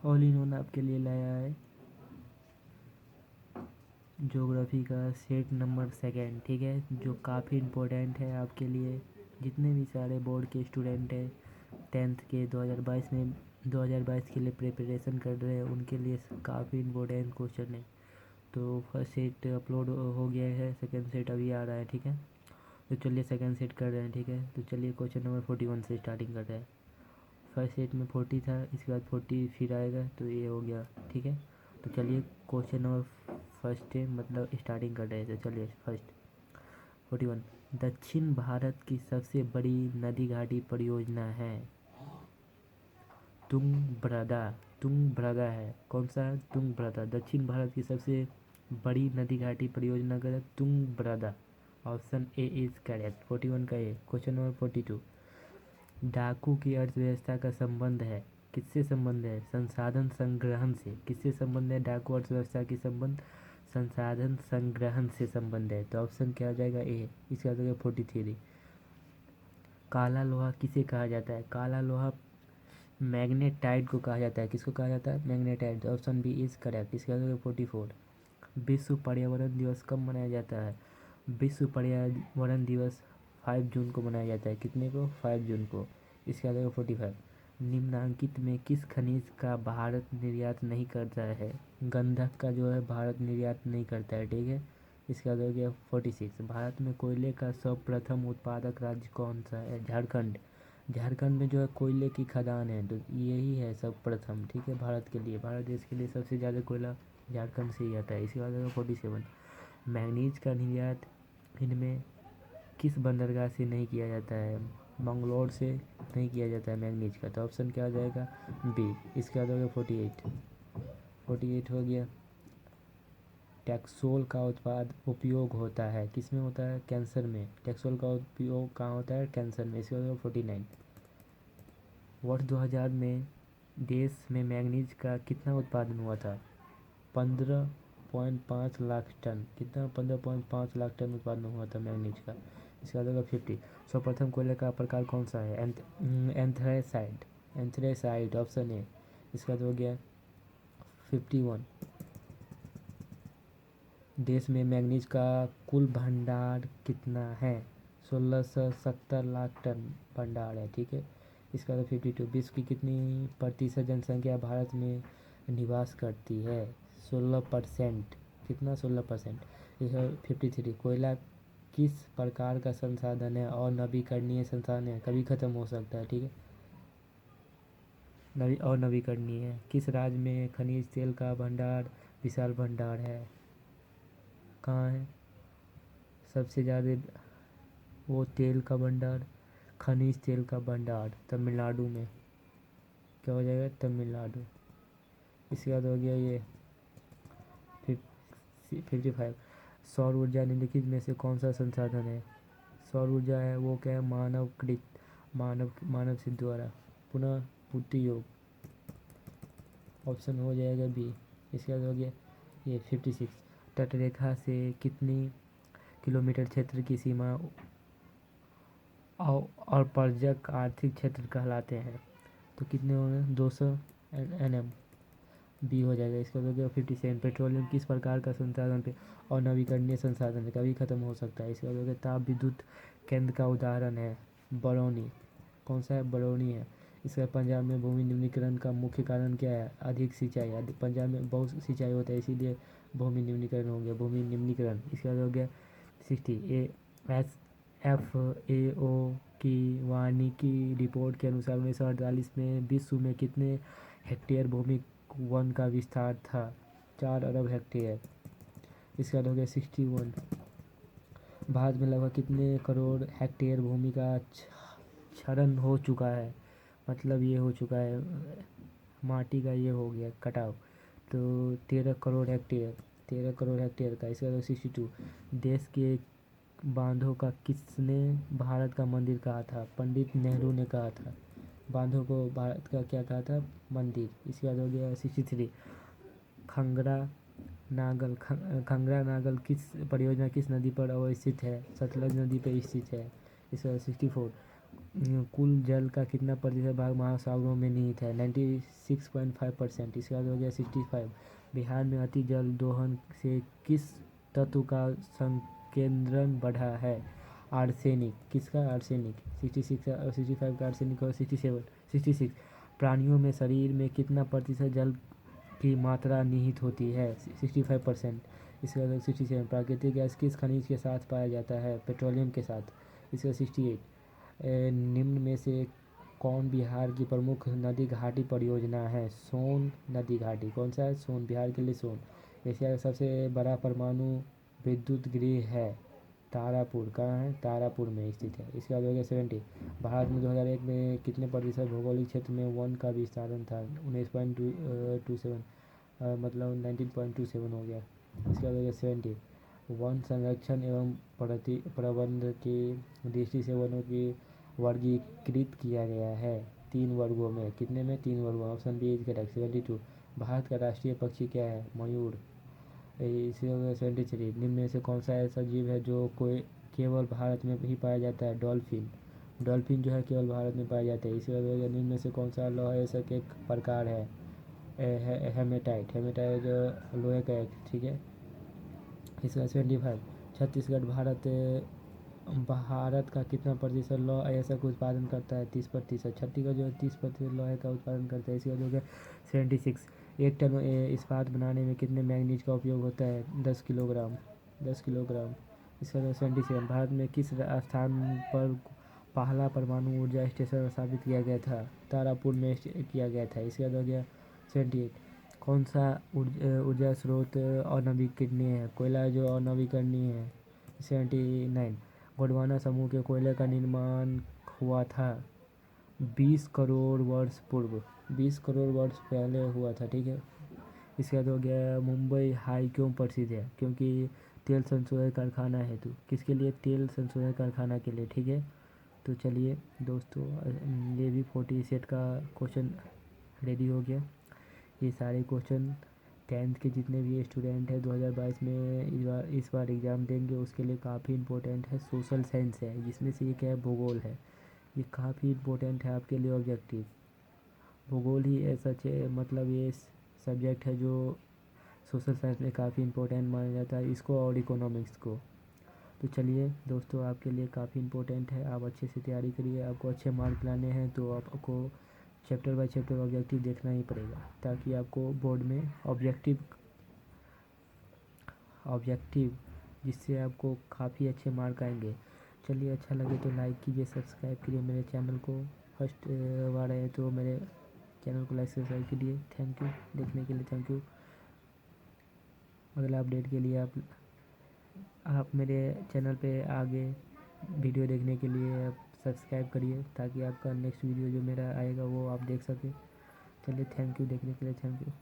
All in one आपके लिए लाया है ज्योग्राफी का सेट नंबर सेकेंड, ठीक है, जो काफ़ी इम्पोर्टेंट है आपके लिए। जितने भी सारे बोर्ड के स्टूडेंट हैं 10th के 2022 में 2022 के लिए प्रिपरेशन कर रहे हैं, उनके लिए काफ़ी इम्पोर्टेंट क्वेश्चन है। तो फर्स्ट सेट अपलोड हो गया है, सेकेंड सेट अभी आ रहा है, ठीक है। तो चलिए सेकेंड सेट कर रहे हैं, ठीक है। तो चलिए क्वेश्चन नंबर 41 से स्टार्टिंग कर रहे हैं। फर्स्ट सेट में 40 था, इसके बाद 40 फिर आएगा, तो ये हो गया, ठीक है। तो चलिए क्वेश्चन नंबर फर्स्ट है, मतलब स्टार्टिंग कर रहे हैं। तो चलिए फर्स्ट 41, दक्षिण भारत की सबसे बड़ी नदी घाटी परियोजना है तुंगभद्रा। तुंगभद्रा है, कौन सा? तुंगभद्रा। दक्षिण भारत की सबसे बड़ी नदी घाटी परियोजना का Tungabhadra. Option A is correct. 41 का ए। क्वेश्चन नंबर 42, डाकू की अर्थव्यवस्था का संबंध है, किससे संबंध है? संसाधन संग्रहण से। किससे संबंध है डाकू अर्थव्यवस्था की संबंध? संसाधन संग्रहण से संबंध है। तो ऑप्शन क्या हो जाएगा? ए। इसका हो जाएगा 43। काला लोहा किसे कहा जाता है? काला लोहा मैग्नेटाइट को कहा जाता है। किसको कहा जाता है? Magnetite. Option B is correct. इसका हो जाएगा 44। विश्व पर्यावरण दिवस कब मनाया जाता है? विश्व पर्यावरण दिवस 5 जून को मनाया जाता है। कितने को? 5 जून को। इसके आगे 45, निम्नलिखित में किस खनिज का भारत निर्यात नहीं करता है? गंधक का जो है भारत निर्यात नहीं करता है, ठीक है। इसके बाद हो गया 46, भारत में कोयले का सर्वप्रथम उत्पादक राज्य कौन सा है? झारखंड। झारखंड में जो है कोयले की खदान है, तो यही है सर्वप्रथम, ठीक है। भारत के लिए, भारत देश के लिए सबसे ज़्यादा कोयला झारखंड से ही आता है। इसके बाद होगा 47, मैंगनीज का निर्यात इनमें किस बंदरगाह से नहीं किया जाता है? मंगलौर से नहीं किया जाता है मैंगनीज का। तो ऑप्शन क्या हो जाएगा? बी। इसके बाद हो गया 48 हो गया, टैक्सोल का उपयोग होता है, किस में होता है? कैंसर में। टैक्सोल का उपयोग कहाँ होता है? कैंसर में। इसके बाद 49, वर्ष 2000 में देश में मैंगनीज का कितना उत्पादन हुआ था? 15.5 लाख टन। कितना? 15.5 लाख टन उत्पादन हुआ था मैंगनीज का। इसके बाद होगा 50, सर्वप्रथम कोयले का प्रकार कौन सा है? एंथ्रेसाइट। Anthracite, option A. इसके बाद हो गया 51, देश में मैंगनीज का कुल भंडार कितना है? 1670 लाख टन भंडार है, ठीक है। इसका तो 52, विश्व की कितनी प्रतिशत जनसंख्या भारत में निवास करती है? 16%। कितना? 16%। इसका 53, कोयला किस प्रकार का संसाधन है और नवीकरणीय संसाधन है, कभी ख़त्म हो सकता है, ठीक है। और नवीकरणीय है। किस राज्य में खनिज तेल का भंडार विशाल भंडार है? कहाँ है सबसे ज़्यादा वो तेल का भंडार? खनिज तेल का भंडार तमिलनाडु में। क्या हो जाएगा? तमिलनाडु। इसके बाद हो गया ये 55, सौर ऊर्जा निम्नलिखित में से कौन सा संसाधन है? सौर ऊर्जा है वो क्या है? मानवकृत, मानव से द्वारा पुनः पूर्ति योग। ऑप्शन हो जाएगा बी। इसके बाद हो गया ये 56, तटरेखा से कितनी किलोमीटर क्षेत्र की सीमा और पर्यटक आर्थिक क्षेत्र कहलाते हैं? तो कितने होंगे? 200 NM। बी हो जाएगा। इसका हो गया 57, पेट्रोलियम किस प्रकार का संसाधन पे और नवीकरणीय संसाधन है, कभी खत्म हो सकता है? इसका हो गया ताप विद्युत केंद्र का उदाहरण है बरौनी। कौन सा है? बरौनी है। इसका पंजाब में भूमि निम्नीकरण का मुख्य कारण क्या है? अधिक सिंचाई। पंजाब में बहुत सिंचाई होता है, इसीलिए भूमि निम्नीकरण हो गया, भूमि निम्नीकरण। इसके बाद हो गया 60, FAO की वानिकी रिपोर्ट के अनुसार 1948 में विश्व में कितने हेक्टेयर भूमि वन का विस्तार था? 4 अरब हेक्टेयर। इसका हो गया 61, भारत में लगभग कितने करोड़ हेक्टेयर भूमि का क्षरण हो चुका है? मतलब ये हो चुका है, माटी का ये हो गया कटाव। तो 13 करोड़ हेक्टेयर। 13 करोड़ हेक्टेयर का। इसका तो 62, देश के बांधों का किसने भारत का मंदिर कहा था? पंडित नेहरू ने कहा था। बांधों को भारत का क्या कहा था? मंदिर। इसके बाद हो गया 63, खंगरा खंगरा नागल किस परियोजना किस नदी पर अवस्थित है? सतलज नदी पर स्थित है। इसका 64, कुल जल का कितना प्रतिशत भाग महासागरों में निहित है? 96.5%। इसके बाद हो गया 65। बिहार में अति जल दोहन से किस तत्व का संकेंद्रण बढ़ा है? आर्सेनिक। किसका? आर्सेनिक। 66 और 65 का आर्सेनिक और 66 प्राणियों में शरीर में कितना प्रतिशत जल की मात्रा निहित होती है? 65%। इसके बाद 67 प्राकृतिक गैस किस खनिज के साथ पाया जाता है? पेट्रोलियम के साथ। इसका 68 निम्न में से कौन बिहार की प्रमुख नदी घाटी परियोजना है? सोन नदी घाटी। कौन सा है? सोन। बिहार के लिए सोन। एशिया का सबसे बड़ा परमाणु विद्युत गृह है तारापुर। कहाँ है? तारापुर में स्थित है। इसके बाद हो गया 70 भारत में 2001 में कितने प्रतिशत भौगोलिक क्षेत्र में वन का विस्तारण था? 19.27 मतलब 19.27 हो गया। इसके बाद हो गया 70 वन संरक्षण एवं प्रबंध की दृष्टि से वनों की वर्गीकृत किया गया है 3 वर्गों में। कितने में? 3 वर्गों। Option B is correct. 72 Bharat का राष्ट्रीय पक्षी क्या है? मयूर। इसी हो गया 73 निम्न में से कौन सा ऐसा जीव है जो कोई केवल भारत में ही पाया जाता है? डॉल्फिन। डॉल्फिन जो है केवल भारत में पाया जाता है। इसी हो गया निम्न में से कौन सा लौह ऐसा एक प्रकार है? हेमेटाइट। हेमेटाइट लोहे का एक, ठीक है। इसका 75 छत्तीसगढ़ भारत का कितना प्रतिशत लौह अयस्क उत्पादन करता है? 30%। छत्तीसगढ़ जो है 30% लोहे का उत्पादन करता है। इसका जो है 76 एक टन इस्पात बनाने में कितने मैंगनीज का उपयोग होता है? 10 किलोग्राम। 10 किलोग्राम। इसका जो 77 भारत में किस स्थान पर पहला परमाणु ऊर्जा स्टेशन स्थापित किया गया था? तारापुर में किया गया था। इसके बाद हो गया 78 कौन सा ऊर्जा स्रोत अनवीकरणीय है? कोयला जो अनवीकरणीय है। 79 गोंडवाना समूह के कोयले का निर्माण हुआ था 20 करोड़ वर्ष पूर्व। 20 करोड़ वर्ष पहले हुआ था, ठीक है। इसके बाद हो गया मुंबई हाई क्यों प्रसिद्ध है? क्योंकि तेल संशोधन कारखाना है। तो किसके लिए? तेल संशोधन कारखाना के लिए, ठीक है। तो चलिए दोस्तों ये भी 40 सेट का क्वेश्चन रेडी हो गया। ये सारे क्वेश्चन 10th के जितने भी स्टूडेंट हैं 2022 में इस बार एग्ज़ाम देंगे उसके लिए काफ़ी इम्पोर्टेंट है। सोशल साइंस है जिसमें से ये क्या है? भूगोल है। ये काफ़ी इम्पोर्टेंट है आपके लिए। ऑब्जेक्टिव भूगोल ही ऐसा मतलब ये सब्जेक्ट है जो सोशल साइंस में काफ़ी इम्पोर्टेंट माना जाता है इसको और इकोनॉमिक्स को। तो चलिए दोस्तों आपके लिए काफ़ी इम्पोर्टेंट है। आप अच्छे से तैयारी करिए। आपको अच्छे मार्क लाने हैं तो आपको चैप्टर बाय चैप्टर ऑब्जेक्टिव देखना ही पड़ेगा ताकि आपको बोर्ड में ऑब्जेक्टिव जिससे आपको काफ़ी अच्छे मार्क आएंगे। चलिए अच्छा लगे तो लाइक कीजिए, सब्सक्राइब कीजिए मेरे चैनल को। फर्स्ट बार है तो मेरे चैनल को लाइक सब्सक्राइब कीजिए। थैंक यू देखने के लिए। Thank you. अगला अपडेट के लिए आप मेरे चैनल पे आगे वीडियो देखने के लिए आप सब्सक्राइब करिए ताकि आपका नेक्स्ट वीडियो जो मेरा आएगा वो आप देख सकें। चलिए थैंक यू देखने के लिए। Thank you.